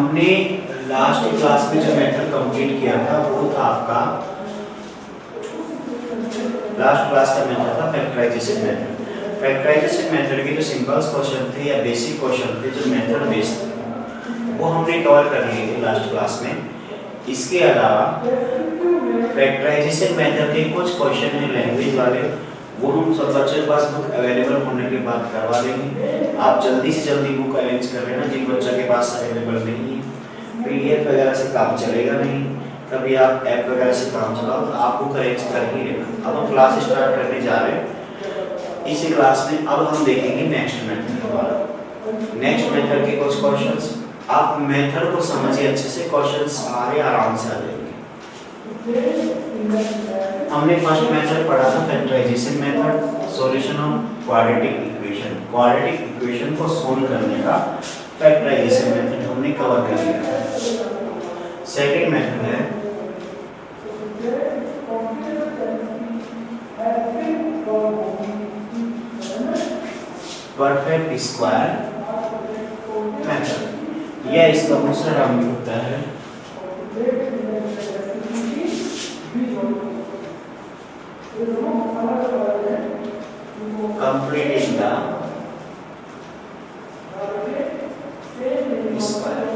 हमने last class में जो मेथड कंप्लीट किया था वो था आपका लास्ट क्लास का मेथड था फैक्टराइजेशन मेथड। फैक्टराइजेशन मेथड के जो सिंपल क्वेश्चन थे या बेसिक क्वेश्चन थे जो मेथड बेस्ड वो हमने कवर कर लिए थे लास्ट क्लास में। इसके अलावा फैक्टराइजेशन मेथड के कुछ क्वेश्चन हैं लैंग्वेज वाले, वो हम सब बच्चों के पास बुक अवेलेबल होने के बाद करवा देंगे। आप जल्दी से जल्दी बुक अरेंज कर लेना जिन बच्चों के पास अवेलेबल नहीं है। पीडीएफ वगैरह से काम चलेगा नहीं, कभी आप ऐप वगैरह से काम चलाओ तो आप बुक अरेंज कर ही लेना। अब हम क्लास स्टार्ट करने जा रहे हैं इसी क्लास में। अब हम देखेंगे नेक्स्ट मेथड हमारा। नेक्स्ट मेथड के कुछ क्वेश्चंस, आप मेथड को समझिए अच्छे से, क्वेश्चंस हमारे आराम से आ जाएंगे। हमने फर्स्ट मेथड पढ़ा था factorization method, solution of quadratic equation. Quadratic equation को सोल्व करने का फैक्टराइजेशन मेथड हमने कवर कर लिया है। सेकंड मेथड है परफेक्ट स्क्वायर मेथड। यह इसका दूसरा नाम भी होता है completing the square।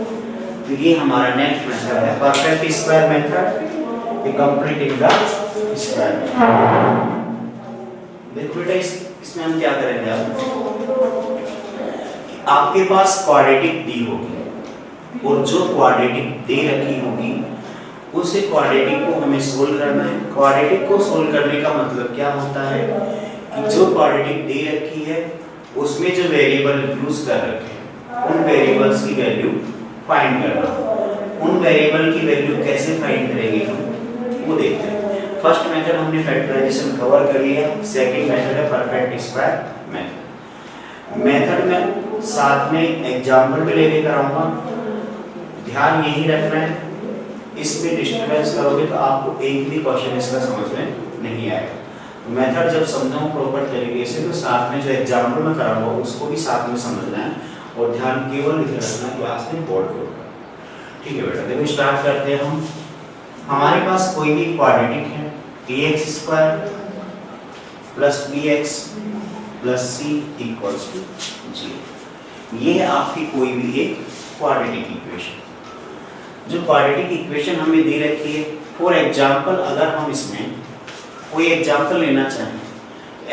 तो ये हमारा नेक्स्ट मेथड है perfect square method, completing the square. देखो बेटा इसमें हम क्या करेंगे, आपके पास क्वाड्रेटिक दी होगी और जो क्वाड्रेटिक दे रखी होगी उसे क्वाड्रेटिक को हमें सोल्व करना है। क्वाड्रेटिक को सोल्व करने का मतलब क्या होता है कि जो क्वाड्रेटिक दे रखी है उसमें जो वेरिएबल यूज कर रखे हैं उन वेरिएबल्स की वैल्यू फाइंड करना। उन वेरिएबल की वैल्यू कैसे फाइंड करेंगे हम वो देखते हैं। फर्स्ट मेथड हमने फैक्टराइजेशन कवर कर लिया। सेकंड मेथड है परफेक्ट स्क्वायर मेथड। मेथड में साथ में एग्जांपल भी लेके कराऊंगा। ध्यान यही रखना है, इसमें डिस्टर्बेंस करोगे तो आपको एक भी क्वेश्चन इसका समझ में नहीं आएगा। मेथड जब समझाऊं प्रॉपर तरीके से तो साथ में जो एग्जांपल में कराऊंगा उसको भी साथ में समझना है और ध्यान केवल लिखे रखना क्लास में बोर्ड के ऊपर। ठीक है बेटा, देखो स्टार्ट करते हैं हम। हमारे पास कोई भी क्वाड्रेटिक है ax square plus bx plus c equals to 0। ये है आपकी कोई भी एक क्वाड्रेटिक इक्वेशन। जो क्वाड्रेटिक इक्वेशन हमें दे रखी है, फॉर एग्जांपल अगर हम इसमें कोई एग्जांपल लेना चाहें,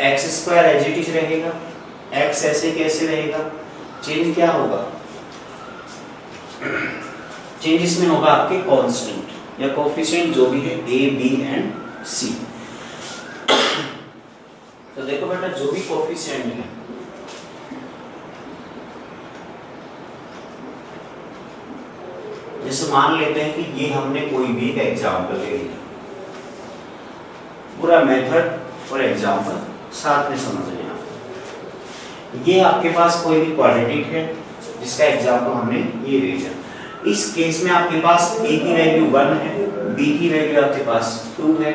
x square as it is रहेगा, एक्स ऐसे कैसे रहेगा, चेंज क्या होगा, चेंज इसमें होगा आपके कांस्टेंट या कोफिशिएंट जो भी है a, b एंड c। तो देखो बेटा जो भी कोफिशिएंट है जैसे मान लेते हैं कि ये हमने कोई भी एक एग्जांपल ले लिया, पूरा मेथड और एग्जांपल साथ में समझ लें आप। ये आपके पास कोई भी क्वाड्रेटिक है जिसका एग्जांपल हमने ये ले लिया। इस केस में आपके पास a की वैल्यू 1 है, b की वैल्यू आपके पास 2 है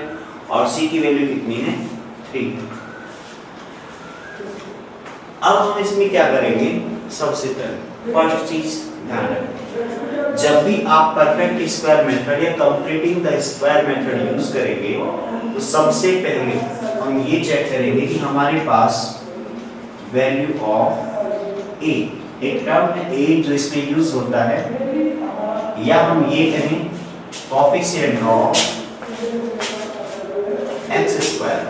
और c की वैल्यू कितनी है 3 है। अब हम इसमें क्या करेंगे, सबसे पहले फर्स्ट चीज ध्यान रखें, जब भी आप परफेक्ट स्क्वायर मेथड या completing the square method use करेंगे तो सबसे पहले हम ये चेक करेंगे कि हमारे पास वैल्यू ऑफ a, एक टर्म है a जो इसमें यूज होता है, या हम ये कहें कोफिशिएंट ऑफ एक्स स्क्वायर।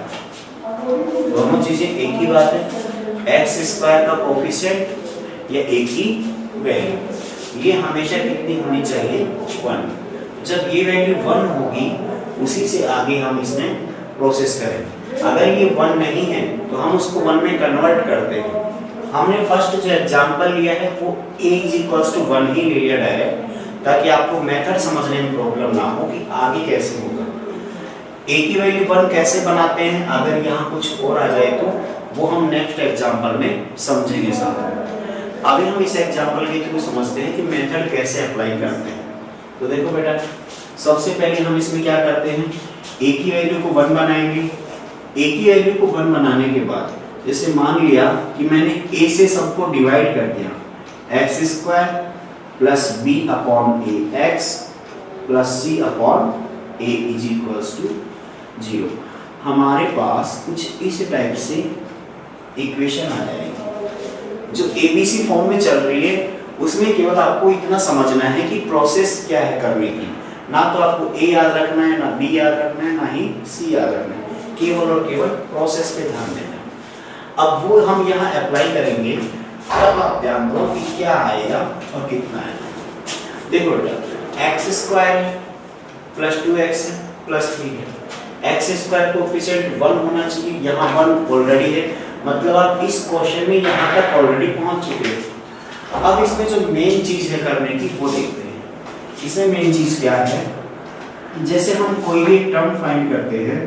दोनों चीजें एक ही बात है, एक्स स्क्वायर का कोफिशिएंट या एक ही वैल्यू, ये हमेशा कितनी होनी चाहिए 1। जब ये वैल्यू 1 होगी उसी से आगे हम इसमें प्रोसेस करेंगे। अगर ये 1 नहीं है तो हम उसको 1 में कन्वर्ट करते हैं। हमने फर्स्ट जो एग्जांपल लिया है वो a = 1 ही ले लिया डायरेक्ट, ताकि आपको मेथड समझने में प्रॉब्लम ना हो कि आगे कैसे होगा। a की वैल्यू 1 कैसे बनाते हैं, अगर यहाँ कुछ और आ जाए तो वो हम नेक्स्ट एग्जांपल में समझेंगे साथ में। अभी हम इस एग्जांपल के थ्रू समझते हैं कि मेथड कैसे अप्लाई करते हैं। तो देखो बेटा सबसे पहले हम इसमें क्या करते हैं, a की वैल्यू को 1 बनाएंगे। a की वैल्यू को 1 बनाने के बाद जैसे मान लिया कि मैंने a से सबको डिवाइड कर दिया, x² plus b upon a x plus c upon a is equals to 0। हमारे पास कुछ इस टाइप से इक्वेशन आ जाएगी जो एबीसी फॉर्म में चल रही है। उसमें केवल आपको इतना समझना है कि प्रोसेस क्या है करने की, ना तो आपको ए याद रखना है, ना बी याद रखना है, ना ही सी याद रखना है, केवल और केवल प्रोसेस पे ध्यान देना है। अब वो हम यहाँ अप्लाई करेंगे, तब आप ध्यान दो कि क्या आएगा और कितना आएगा। देखो बेटा, x square plus 2x plus 3 है, एक्स स्क्वायर कोएफिशिएंट 1 होना चाहिए, यहाँ 1 ऑलरेडी है, मतलब आप इस क्वेश्चन में यहाँ तक ऑलरेडी पहुँच चुके हैं। अब इसमें जो मेन चीज है करने की वो देखते हैं। इसमें मेन चीज क्या है, जैसे हम कोई भी टर्म फाइंड करते हैं,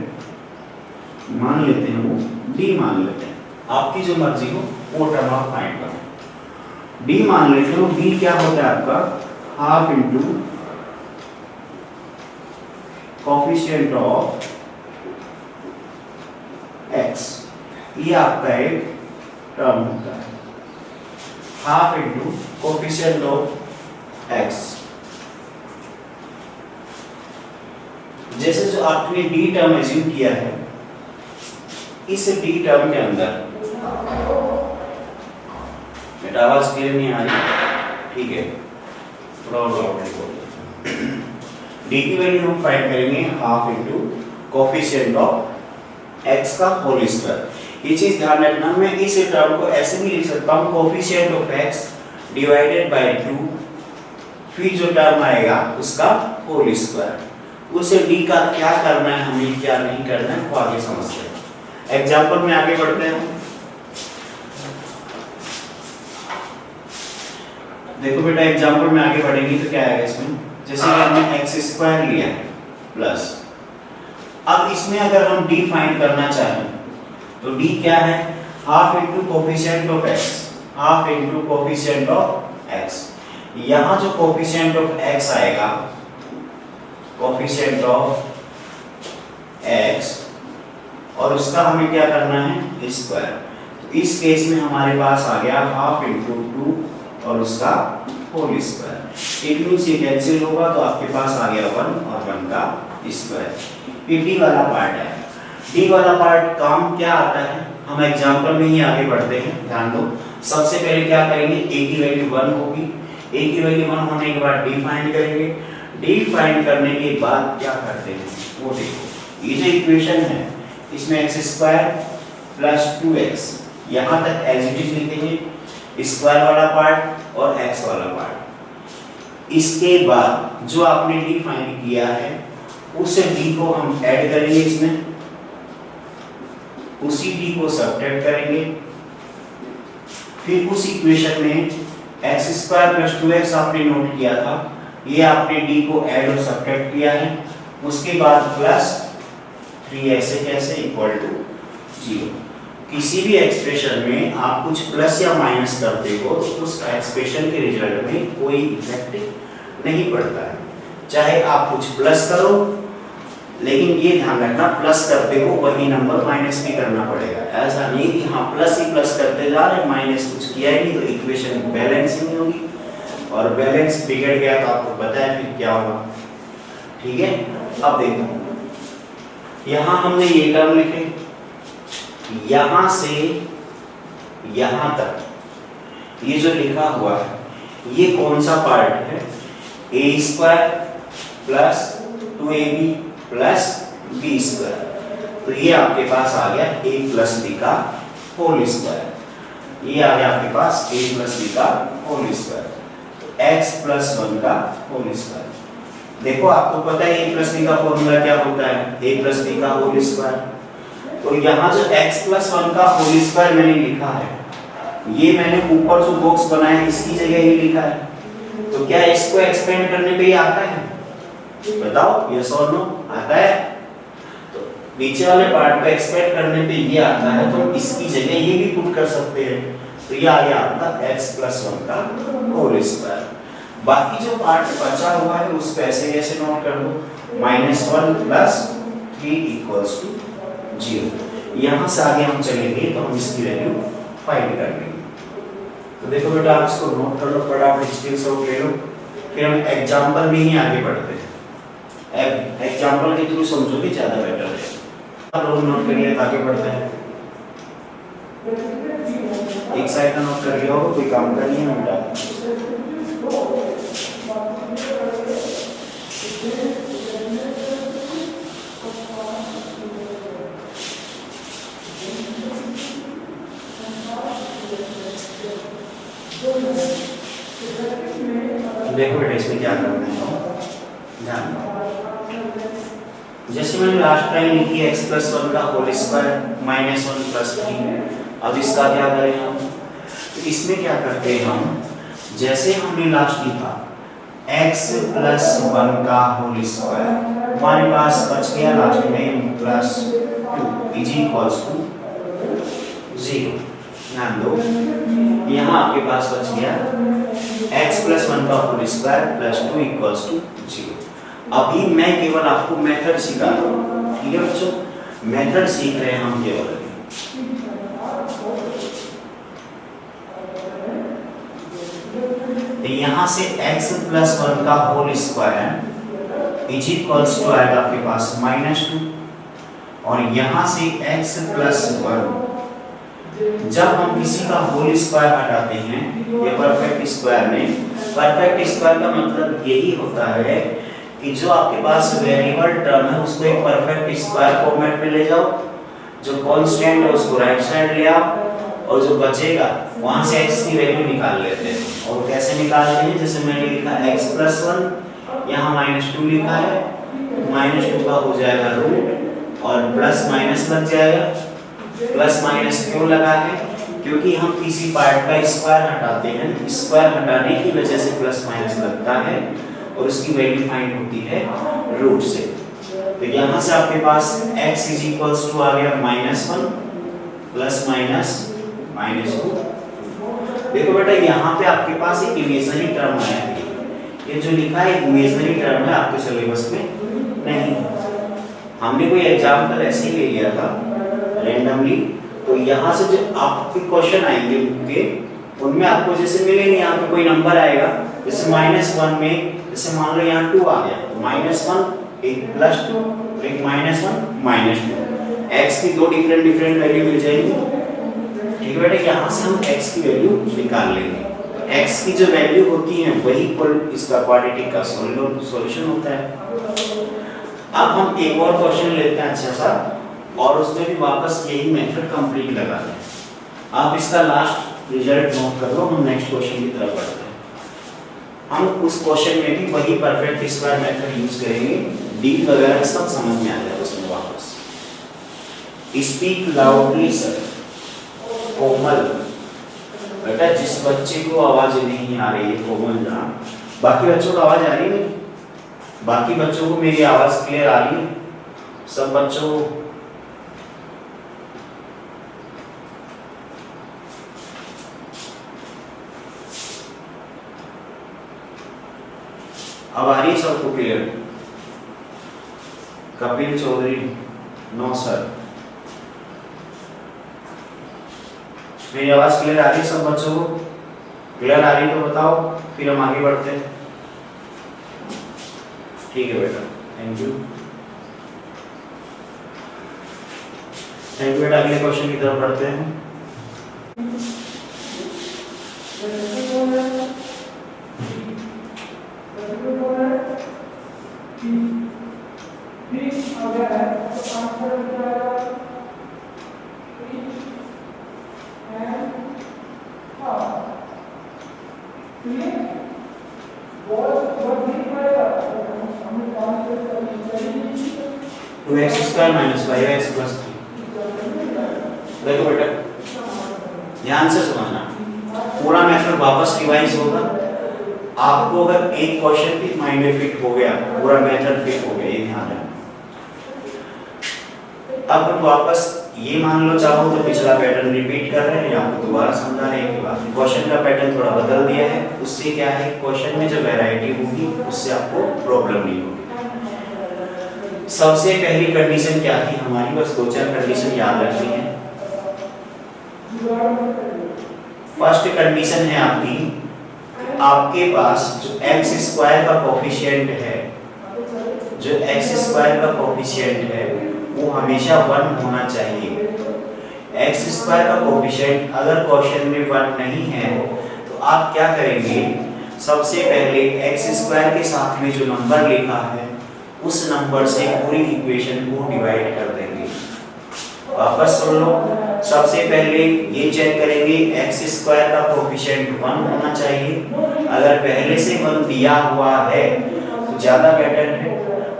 मान लेते हैं वो डी मान लेते हैं, आपकी जो मर्जी हो वो टर्म आप फाइंड करो। डी मान लेते हो, डी क्या होता है आपका half into coefficient of x, ये आपका एक टर्म होता है, half into coefficient of x. जैसे जो आपने डी टर्म एज्यूम किया है, इस डी टर्म के अंदर बेटा आवाज क्लियर नहीं आ रही, ठीक है, डी की वैल्यू हम फाइंड करेंगे half into coefficient of x का होल स्क्वायर। ये चीज ध्यान रखना, मैं इस टर्म को ऐसे भी लिख सकता हूँ coefficient of x divided by 2, फिर जो टर्म आएगा उसका होल स्क्वायर। उसे d का क्या करना है हमें, क्या नहीं करना है, वो आगे समझते हैं। एग्जांपल में आगे बढ़ते हैं। देखो बेटा, एग्जांपल में आगे बढ़ेंगे तो क्या आएगा इसमें, जैसे कि हमने एक्स स्क्वायर लिया है प्लस, अब इसमें अगर हम d फाइंड करना चाहें तो d क्या है, half into coefficient of x, half into coefficient of x। यहाँ जो कोएफिशिएंट ऑफ x आएगा, कोएफिशिएंट ऑफ x, और उसका हमें क्या करना है स्क्वायर। तो इस केस में हमारे पास आ गया हाफ इंटू 2 और उसका होल स्क्वायर। इट मींस ये कैंसिल होगा तो आपके पास आ गया 1 और 1 का स्क्वायर। ये डी वाला पार्ट है। डी वाला पार्ट काम क्या आता है, हम एग्जांपल में ही आगे बढ़ते हैं, ध्यान दो। सबसे पहले क्या करेंगे, ए की वैल्यू 1 होगी, ए की वैल्यू 1 होने के बाद डी फाइंड करेंगे, डी फाइंड करने के बाद क्या करते हैं वो देखो। ये जो इक्वेशन है इसमें एक्स स्क्वायर प्लस 2x, यहाँ तक एज इट इज लिखेंगे, स्क्वायर वाला पार्ट और एक्स वाला पार्ट। इसके बाद जो आपने डी फाइंड किया है उस डी को हम ऐड करेंगे इसमें, उसी डी को सब्ट्रैक्ट करेंगे, फिर उस इक्वेशन में एक्स स्क्वायर प्लस 2x आपने नोट किया था, ये आपने डी को ऐड और सब्ट्रैक्ट किया है, उसके बाद प्लस 3 ऐसे कैसे इक्वल टू 0। किसी भी एक्सप्रेशन में आप कुछ प्लस या माइनस करते हो तो उस एक्सप्रेशन के रिजल्ट में कोई इफेक्ट नहीं पड़ता है, चाहे आप कुछ प्लस करो, लेकिन ये ध्यान रखना प्लस करते हो वही नंबर माइनस भी करना पड़ेगा। ऐसा नहीं कि हाँ प्लस ही प्लस करते जा रहे, माइनस कुछ किया ही नहीं, तो इक्वेशन बैलेंस ही नहीं होगी, और बैलेंस बिगड़ गया तो आपको पता है फिर क्या होगा। ठीक है, अब देखो यहाँ हमने ये टर्म लिखे, यहाँ से यहाँ तक ये जो लिखा हुआ है ये कौन सा पार्ट है, a square plus 2ab plus b square. तो ये आपके पास आ गया a प्लस बी का होल स्क्वायर, ये आ गया आपके पास a प्लस बी का होल स्क्वायर, x प्लस 1 का होल स्क्वायर। देखो आपको पता है a प्लस बी का फॉर्मूला क्या होता है, a प्लस बी का होल स्क्वायर। तो यहाँ जो x प्लस 1 का होल स्क्वायर मैंने लिखा है, ये मैंने ऊपर जो बॉक्स बनाया है इसकी जगह ये लिखा है, तो क्या इसको एक्सपेंड करने पे ये आता है, बताओ यस और नो, आता है। तो नीचे वाले पार्ट को एक्सपेंड करने पे ये आता है, तो इसकी जगह ये भी पुट कर सकते हैं, तो ये आ गया आपका x प्लस 1 का होल स्क्वायर। बाकी जो पार्ट बचा हुआ है उस पे ऐसे कैसे नोट कर दो, -1 प्लस 3 इक्वल्स टू 0। यहाँ से आगे हम चलेंगे तो हम इसकी वैल्यू फाइंड कर लेंगे। तो देखो बेटा आप इसको नोट कर लो, फटाफट स्क्रीनशॉट ले लो, फिर हम एग्जांपल में ही आगे बढ़ते हैं। एग्जांपल के थ्रू समझोगे ज़्यादा बेटर है। रोल नोट करिए, आगे बढ़ते हैं। एक साइड का नोट कर लिया हो, कोई काम का नहीं है बेटा। देखो बेटा इसमें क्या करना है, ध्यान दो। जैसे मैंने लास्ट लाइन लिखी है x + 1 का होल स्क्वायर माइनस 1 + 3। अब इसका क्या करें हम, तो इसमें क्या करते हैं हम, जैसे हमने लास्ट लिखा x + 1 का होल स्क्वायर, हमारे पास बच गया लास्ट में +2 इज इक्वल्स टू 0। ध्यान दो, यहाँ आपके पास बच गया x + 1 का होल स्क्वायर +2 इक्वल्स टू 0। अभी मैं केवल आपको मेथड सिखा रहा हूँ, ठीक है बच्चों, मेथड सीख रहे हैं हम केवल। तो यहाँ से x + 1 का whole square is equals to आएगा आपके पास -2, और यहाँ से x + 1, जब हम किसी का होल स्क्वायर हटाते हैं ये परफेक्ट स्क्वायर में, परफेक्ट स्क्वायर का मतलब यही होता है कि जो आपके पास वेरिएबल टर्म है उसको एक परफेक्ट स्क्वायर फॉर्मेट में ले जाओ, जो कांस्टेंट है उसको राइट साइड ले आओ, और जो बचेगा वहां से x की वैल्यू निकाल लेते हैं। और कैसे निकालते हैं, जैसे मैंने लिखा x + 1, यहाँ -2 लिखा है, -2 का हो जाएगा रूट, और प्लस माइनस लग जाएगा। प्लस माइनस क्यों लगा है, क्योंकि हम किसी पार्ट का स्क्वायर हटाते हैं, स्क्वायर हटाने की वजह से प्लस माइनस लगता है, और उसकी वैल्यू फाइंड होती है रूट से। तो यहाँ से आपके पास x = आ गया -1 प्लस माइनस -2। देखो बेटा यहाँ पे आपके पास एक इमेजिनरी टर्म आया है, ये जो लिखा है इमेजिनरी टर्म है, आपके सिलेबस में नहीं। हमने कोई एग्जाम्पल ऐसे ही ले लिया था रैंडमली, तो यहाँ से जो आपके क्वेश्चन आएंगे बुक के, उनमें आपको जैसे मिलेंगे, यहाँ पे कोई नंबर आएगा, जैसे -1 में, जैसे मान लो यहाँ 2 आ गया, -1 एक +2, एक -1 -2, x की दो डिफरेंट वैल्यू मिल जाएगी, ठीक है बेटा। यहाँ से हम x की वैल्यू निकाल लेंगे, x की जो वैल्यू होती है वही इसका क्वाड्रेटिक का सॉल्यूशन होता है। अब हम एक और क्वेश्चन लेते हैं अच्छा सा, और उसमें भी वापस यही मेथड कंप्लीट लगा दें। आप इसका लास्ट रिजल्ट नोट कर लो, हम नेक्स्ट क्वेश्चन की तरफ बढ़ते हैं। हम उस क्वेश्चन में भी वही परफेक्ट स्क्वायर मेथड यूज करेंगे, डी वगैरह सब समझ में आ जाएगा उसमें वापस। Speak loudly sir. कोमल बेटा, जिस बच्चे को आवाज नहीं आ रही है, कोमल जहाँ, बाकी बच्चों को आवाज आ रही है, बाकी बच्चों को मेरी आवाज क्लियर आ रही है, सब बच्चों अब आ रही है सबको clear? Kapil Chaudhary, no sir. मेरी आवाज क्लियर आ रही है सब बच्चों को? क्लियर आ रही है तो बताओ, फिर हम आगे बढ़ते हैं। ठीक है बेटा, थैंक यू। थैंक यू बेटा। अगले क्वेश्चन की तरफ बढ़ते हैं। Two x square minus 5x plus 3। देखो बेटा ध्यान से समझना, पूरा मेथड वापस रिवाइज होगा। आपको अगर एक क्वेश्चन भी माइंड में फिट हो गया, पूरा मेथड फिट हो गया, ये ध्यान रखना। अब हम वापस ये मान लो चाहो तो पिछला पैटर्न रिपीट कर रहे हैं, आपको दोबारा समझा रहे हैं कि बात क्वेश्चन का पैटर्न थोड़ा बदल दिया है। उससे क्या है, क्वेश्चन में जो वैरायटी होगी उससे आपको प्रॉब्लम नहीं होगी। सबसे पहली कंडीशन क्या थी हमारी, बस 2-4 कंडीशन याद रखनी है। फर्स्ट कंडीशन है आपकी, आपके पास जो एक्स स्क्वायर का कोफिशिएंट है, जो एक्स स्क्वायर का कोफिशिएंट है वो हमेशा 1 होना चाहिए। एक्स स्क्वायर का कोफिशिएंट अगर क्वेश्चन में 1 नहीं है तो आप क्या करेंगे, सबसे पहले एक्स स्क्वायर के साथ में जो नंबर लिखा है उस नंबर से पूरी इक्वेशन को डिवाइड कर देंगे। वापस सुन लो, सबसे पहले ये चेक करेंगे एक्स स्क्वायर का कोफिशिएंट 1 होना चाहिए। अगर पहले से 1 दिया हुआ है तो ज़्यादा बेटर है,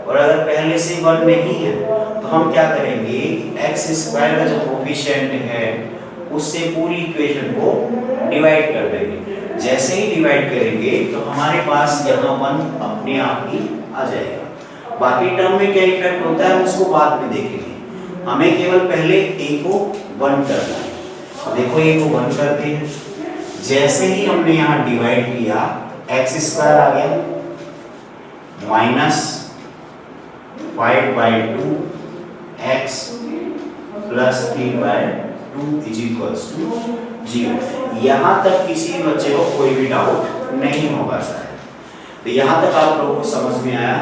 और अगर पहले से 1 नहीं है तो हम क्या करेंगे, एक्स स्क्वायर का जो कोफिशिएंट है उससे पूरी इक्वेशन को डिवाइड कर देंगे। जैसे ही डिवाइड करेंगे तो हमारे पास यहाँ 1 अपने आप ही आ जाएगा। बाकी टर्म में क्या इफेक्ट होता है उसको बाद में देखेंगे, हमें केवल पहले a को 1 करना है। तो देखो a को 1 करते हैं, जैसे ही हमने यहाँ डिवाइड किया एक्स स्क्वायर आ गया -5/2 x plus 3/2 is equals to 0। यहाँ तक किसी बच्चे को कोई भी डाउट नहीं होगा शायद, तो यहाँ तक आप लोगों को समझ में आया।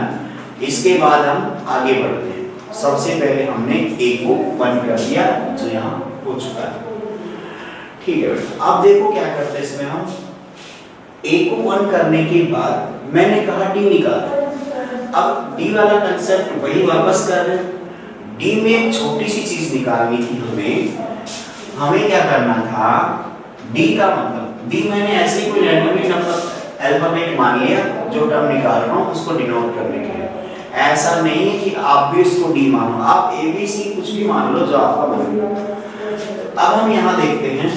इसके बाद हम आगे बढ़ते हैं। सबसे पहले हमने a को 1 कर दिया जो यहाँ हो चुका है, ठीक है बेटा। अब देखो क्या करते हैं इसमें, हम a को 1 करने के बाद मैंने कहा d निकालो। अब d वाला कंसेप्ट वही वापस कर रहे हैं। d में एक छोटी सी चीज निकालनी थी हमें क्या करना था, d का मतलब, d मैंने ऐसे ही कोई रैंडमली नंबर अल्फाबेट मान लिया, जो टर्म निकाल रहा हूँ उसको डिनोट करने के लिए। ऐसा नहीं है कि आप भी इसको d मानो, आप a b c कुछ भी मान लो जो आपका मन। अब हम यहाँ देखते हैं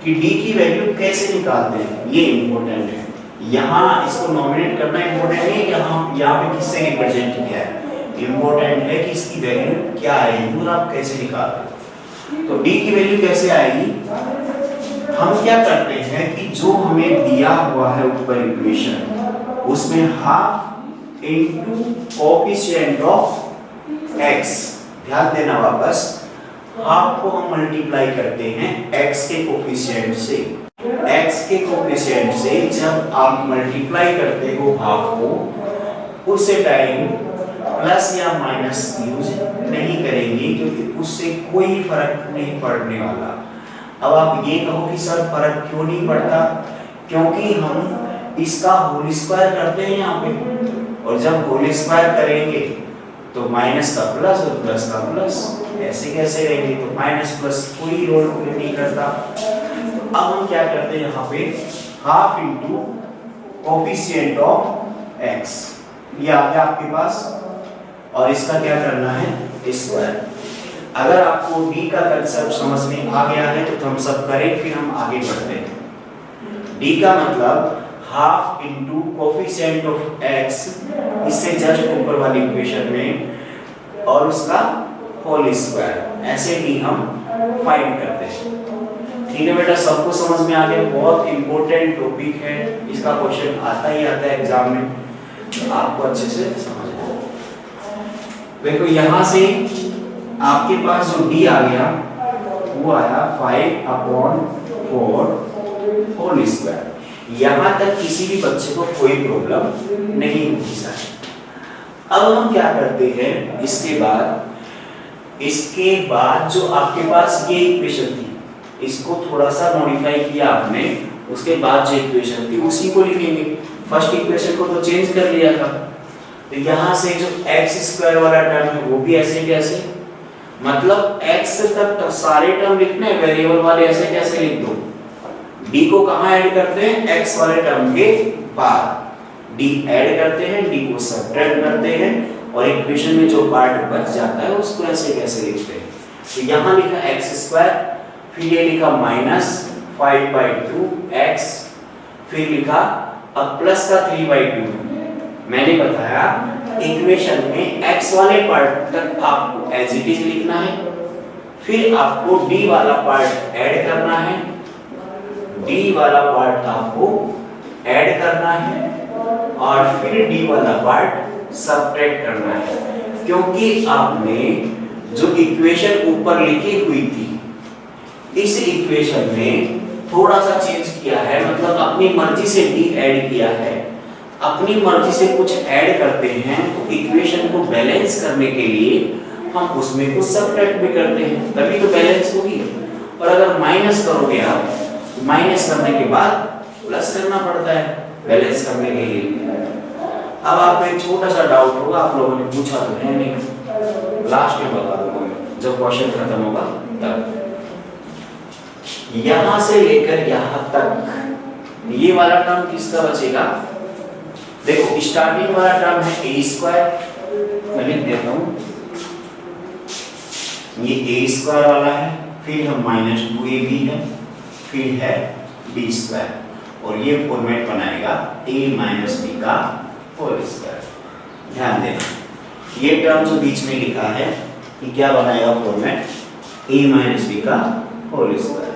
कि d की वैल्यू कैसे निकालते हैं, ये इम्पोर्टेंट है। यहाँ इसको नॉमिनेट करना इम्पोर्टेंट है, यहाँ पे किससे रिप्रेजेंट किया है, इम्पोर्टेंट है कि इसकी वैल्यू क्या आएगी और आप कैसे निकालते। तो d की वैल्यू कैसे आएगी, हम क्या करते हैं कि जो हमें दिया हुआ है ऊपर इक्वेशन उसमें half into coefficient of x, ध्यान देना वापस, हाफ को हम मल्टीप्लाई करते हैं x के कोफिशिएंट से। x के कोफिशिएंट से जब आप मल्टीप्लाई करते हो हाफ को, उससे टाइम प्लस या माइनस यूज नहीं करेंगे क्योंकि उससे कोई फर्क नहीं पड़ने वाला। अब आप ये कहो कि सर फर्क क्यों नहीं पड़ता, क्योंकि हम इसका होल स्क्वायर करते हैं यहाँ पे, और जब होल स्क्वायर करेंगे तो माइनस का प्लस और प्लस का प्लस, ऐसे कैसे रहेंगे, तो माइनस प्लस कोई रोल प्ले नहीं करता। तो अब हम क्या करते हैं यहाँ पे, half into coefficient of x, ये आ गया आपके पास, और इसका क्या करना है, स्क्वायर। अगर आपको d का कंसेप्ट समझ में आ गया है तो हम सब करें, फिर हम आगे बढ़ते हैं। d का मतलब half into coefficient of x, इससे जस्ट ऊपर वाली इक्वेशन में, और उसका होल स्क्वायर, ऐसे ही हम फाइंड करते हैं। ठीक है बेटा, सबको समझ में आ गया। बहुत इंपॉर्टेंट टॉपिक है, इसका क्वेश्चन आता ही आता है एग्जाम में, तो आपको अच्छे से समझना। देखो यहाँ से आपके पास जो d आ गया वो आया 5/4 होल स्क्वायर। यहाँ तक किसी भी बच्चे को कोई प्रॉब्लम नहीं होगी सर। अब हम क्या करते हैं, इसके बाद जो आपके पास ये इक्वेशन थी, इसको थोड़ा सा मॉडिफाई किया आपने, उसके बाद जो इक्वेशन थी उसी को लिखेंगे। फर्स्ट इक्वेशन को तो चेंज कर लिया था, तो यहाँ से जो एक्स स्क्वायर वाला टर्म है वो भी ऐसे कैसे, मतलब x तक सारे टर्म लिखने, वेरिएबल वाले ऐसे कैसे लिख दो। d को कहाँ ऐड करते हैं, x वाले टर्म के बाद d ऐड करते हैं, d को सब्ट्रैक्ट करते हैं, और इक्वेशन में जो पार्ट बच जाता है उसको ऐसे कैसे लिखते हैं। तो यहाँ लिखा x स्क्वायर, फिर ये लिखा -5/2x, फिर लिखा अब प्लस का 3/2। मैंने बताया इक्वेशन में x वाले पार्ट तक आपको एज इट इज लिखना है, फिर आपको d वाला पार्ट ऐड करना है, d वाला पार्ट आपको ऐड करना है, और फिर d वाला पार्ट सब्ट्रैक्ट करना है, क्योंकि आपने जो इक्वेशन ऊपर लिखी हुई थी, इस इक्वेशन में थोड़ा सा चेंज किया है, मतलब अपनी मर्जी से डी ऐड किया है। अपनी मर्जी से कुछ ऐड करते हैं तो इक्वेशन को बैलेंस करने के लिए हम उसमें कुछ सब्ट्रैक्ट भी करते हैं, तभी तो बैलेंस होगी। और अगर माइनस करोगे आप, माइनस करने के बाद प्लस करना पड़ता है बैलेंस करने के लिए। अब आपको एक छोटा सा डाउट होगा, आप लोगों ने पूछा तो है नहीं, लास्ट में बता दूंगा जब क्वेश्चन खत्म होगा तब। यहां से लेकर यहां तक ये वाला टर्म किसका बचेगा? देखो स्टार्टिंग वाला टर्म है ए स्क्वायर, मैं लिख देता हूं, ये ए स्क्वायर वाला है, फिर हम -2ab है, फिर है b स्क्वायर, और ये फॉर्मेट बनाएगा a - b का होल स्क्वायर। ध्यान देना ये टर्म जो बीच में लिखा है ये क्या बनाएगा फॉर्मेट, a - b का होल स्क्वायर।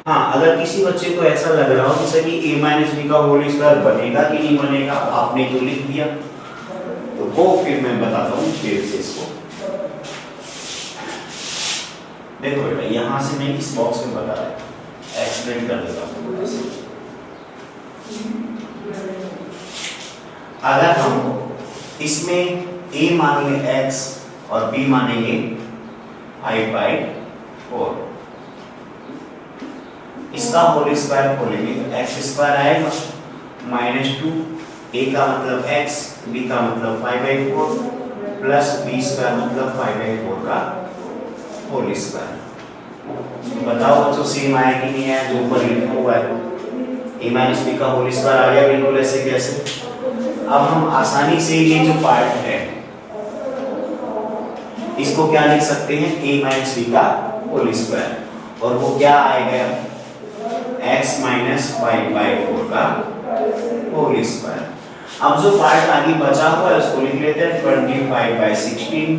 हाँ, अगर किसी बच्चे को ऐसा लग रहा हो जैसे कि a - b का होल स्क्वायर बनेगा कि नहीं बनेगा, आपने तो लिख दिया, तो वो फिर मैं बताता हूँ फिर से इसको। देखो बेटा, यहां से मैं इस बॉक्स में बता रहा हूँ, एक्सप्लेन कर देता हूँ। अगर हम इसमें a मानेंगे x और b मानेंगे 5/4, इसका होल स्क्वायर खोलेंगे तो x स्क्वायर आएगा, -2, a का मतलब x, b का मतलब 5/4 प्लस b स्क्वायर मतलब 5/4 का होल स्क्वायर। बताओ बच्चों सेम आया कि नहीं आया जो ऊपर लिखा हुआ है, a - b का होल स्क्वायर आ गया बिल्कुल ऐसे कैसे। अब हम आसानी से ये जो पार्ट है इसको क्या लिख सकते हैं, a - b का होल स्क्वायर, और वो क्या आएगा x - 5/4 का होल स्क्वायर। अब जो पार्ट आगे बचा हुआ है उसको लिख लेते हैं 25/16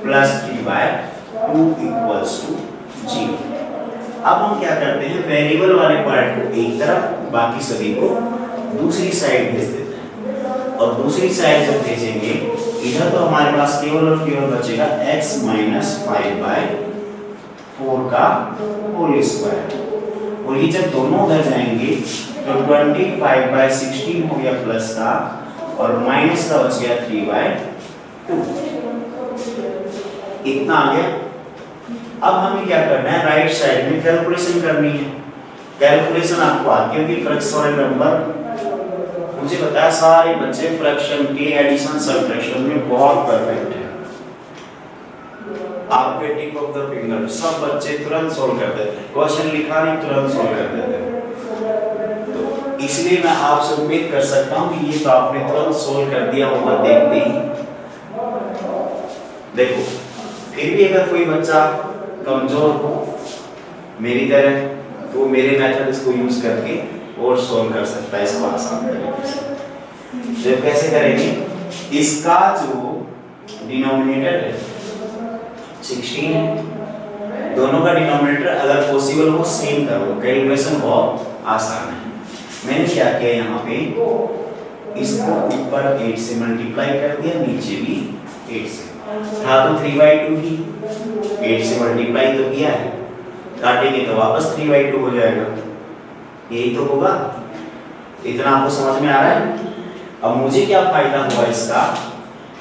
प्लस 3/2 इक्वल्स टू 0। अब हम क्या करते हैं, वेरिएबल वाले पार्ट को एक तरफ, बाकी सभी को दूसरी साइड भेज देते हैं, और दूसरी साइड जब भेजेंगे इधर तो हमारे पास केवल और केवल बचेगा x - 5/4 का होल स्क्वायर, और ये जब दोनों उधर जाएंगे तो 25/16 हो गया प्लस का, और माइनस का बच गया 3/2, इतना आ गया। अब हमें क्या करना है, राइट साइड में कैलकुलेशन करनी है। कैलकुलेशन आपको आती होगी, फ्रैक्शन वाले नंबर मुझे पता है सारे बच्चे फ्रैक्शन के एडिशन सब्ट्रैक्शन में बहुत परफेक्ट हैं। आपके टिप ऑफ द फिंगर सब बच्चे तुरंत सॉल्व कर देते हैं, क्वेश्चन लिखा नहीं तुरंत सॉल्व कर देते हैं। तो इसलिए मैं आपसे उम्मीद कर सकता हूं कि ये तो आपने तुरंत सॉल्व कर दिया होगा देखते ही। देखो फिर भी अगर कोई बच्चा कमजोर हो मेरी तरह, तो मेरे मेथड इसको यूज करके और सॉल्व कर सकता है इसको आसान तरीके से। जब कैसे करेंगे, इसका जो डिनोमिनेटर है 16 है, दोनों का डिनोमिनेटर अगर पॉसिबल हो सेम करो, कैलकुलेशन बहुत आसान है। मैंने क्या किया यहाँ पे, इसको ऊपर 8 से मल्टीप्लाई कर दिया, नीचे भी 8 से, था तो 3/2 ही, 8 से मल्टीप्लाई तो किया है, काटेंगे तो वापस 3/2 हो जाएगा, यही तो होगा। इतना आपको समझ में आ रहा है। अब मुझे क्या फायदा हुआ इसका,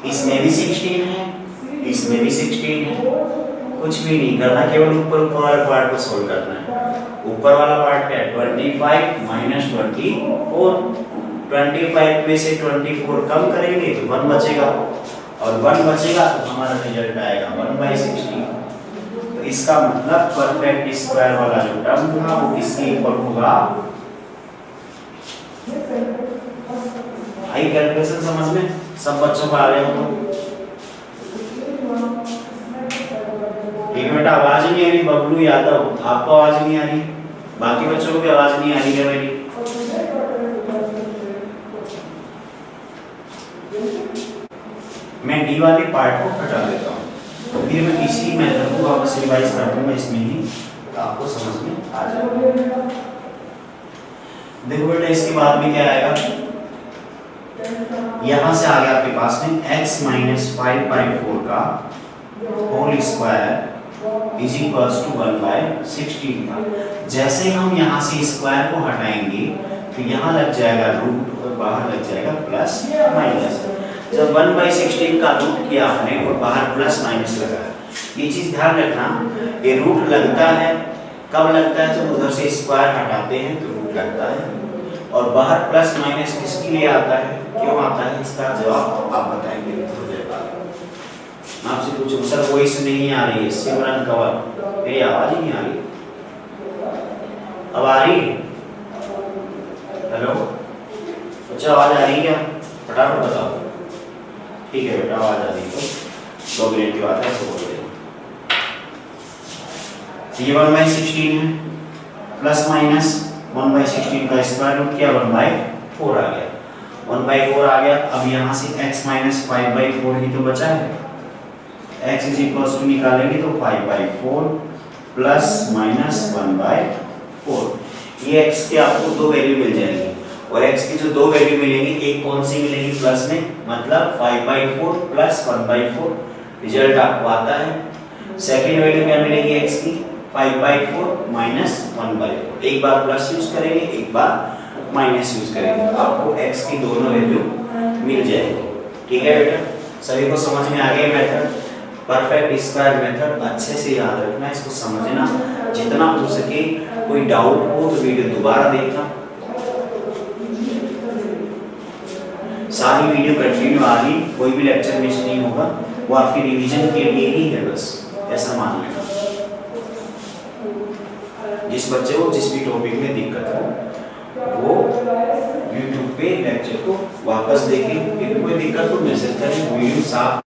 इसमें भी 16 है, इसमें भी 16 है, कुछ भी नहीं करना, केवल ऊपर वाले पार्ट को सोल्व करना है। ऊपर वाला पार्ट क्या है, 25 - 24, 25 में से 24 कम करेंगे तो 1 बचेगा, और 1 बचेगा तो हमारा रिजल्ट आएगा 1/16। तो इसका मतलब परफेक्ट स्क्वायर वाला जो टर्म था वो किसके इक्वल होगा। आई कैलकुलेशन समझ में सब बच्चों को आ गया हो तो एक मिनट, आवाज नहीं आ रही बबलू यादव, आपको आवाज नहीं आ रही, बाकी बच्चों को भी आवाज नहीं आ रही है मेरी। मैं डी वाले पार्ट को हटा देता हूँ, फिर मैं इसी मेथड को वापस रिवाइज कर दूंगा, इसमें ही आपको समझ में आ जाएगा। देखो बेटा इसके बाद में क्या आएगा, यहां से आ गया आपके पास में x - 5/4 का whole square is equals to 1/16 था। जैसे हम यहाँ से स्क्वायर को हटाएंगे तो यहाँ लग जाएगा रूट और बाहर लग जाएगा प्लस माइनस। जब 1/16 का रूट किया आपने और बाहर प्लस माइनस लगा, ये चीज ध्यान रखना, ये रूट लगता है कब लगता है, जब उधर से स्क्वायर हटाते हैं तो रूट लगता है, और बाहर प्लस माइनस किसके लिए आता है, क्यों आता है, इसका जवाब आप बताएंगे थोड़ी देर बाद। मैं आपसे पूछूं सर वॉइस नहीं आ रही है, सिमरन कंवर, मेरी आवाज ही नहीं आ रही, अब आ रही है? हेलो अच्छा आवाज आ रही है क्या, फटाफट बताओ। ठीक है बेटा आवाज आ रही है तो 2 मिनट की बात है, बोल देना। ये 1/16 है, प्लस माइनस 1/16 का स्क्वायर रूट किया 1/4 आ गया, 1/4 आ गया। अब यहाँ से x माइनस 5/4 ही तो बचा है, x इज इक्वल्स टू निकालेंगे तो 5/4 प्लस माइनस 1/4। ये x के आपको 2 वैल्यू मिल जाएंगी, और x की जो 2 वैल्यू मिलेंगी, एक कौन सी मिलेगी प्लस में, मतलब 5/4 प्लस 1/4 रिजल्ट आपको आता है। सेकंड वैल्यू क्या मिलेगी x की, 5/4 माइनस 1/4। एक बार प्लस यूज करेंगे, एक बार माइनस यूज करेंगे, आपको x की दोनों वैल्यू मिल जाएगी। ठीक है बेटा, सभी को समझ में आ गया मेथड, परफेक्ट स्क्वायर मेथड अच्छे से याद रखना, इसको समझना, जितना हो सके। कोई डाउट हो तो वीडियो दोबारा देखना, सारी वीडियो कंटिन्यू आ रही, कोई भी लेक्चर मिस नहीं होगा, वो आपके रिवीजन के लिए ही है, बस ऐसा मान लेना। जिस बच्चे को जिस भी टॉपिक में दिक्कत हो वो YouTube पे लेक्चर को वापस देखें, फिर कोई दिक्कत हो मैसेज करें, वीडियो साफ